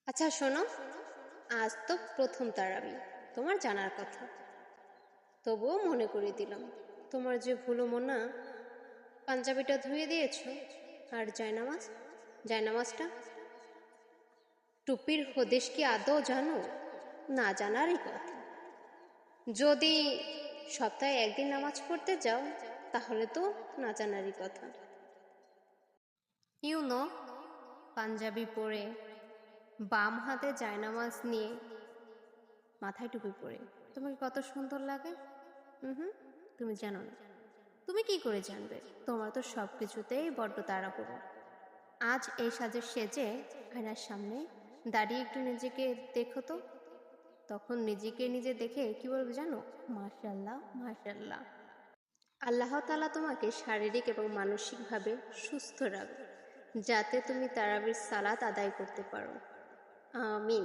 আচ্ছা শোনো, আজ তো প্রথম তারাবি, তোমার জানার কথা, তবুও মনে করিয়ে দিলাম। তোমার যে ভুলো মনা, পাঞ্জাবিটা ধুয়ে দিয়েছো, আর জায়নামাজটা, টুপির হদিশ কি আদৌ জানো? না জানারই কথা। যদি সপ্তাহে একদিন নামাজ পড়তে যাও, তাহলে তো না জানারই কথা। ইউনো, পাঞ্জাবি পরে, বাম হাতে জায়নামাজ নিয়ে, মাথায় টুপি পরে তোমাকে কত সুন্দর লাগে। হুম, তুমি জানো না। তুমি কি করে জানবে? তোমার তো সব কিছুতেই বড্ড তাড়াহুড়ো। আজ এই সাজে সেজে আয়নার সামনে দাঁড়িয়ে একটু নিজেকে দেখো তো। তখন নিজেকে নিজে দেখে কি বলবে জানো? মাশাল্লাহ, মাশাল্লাহ। আল্লাহ তাআলা তোমাকে শারীরিক এবং মানসিকভাবে সুস্থ রাখবে, যাতে তুমি তারাবির সালাত আদায় করতে পারো। আমিন।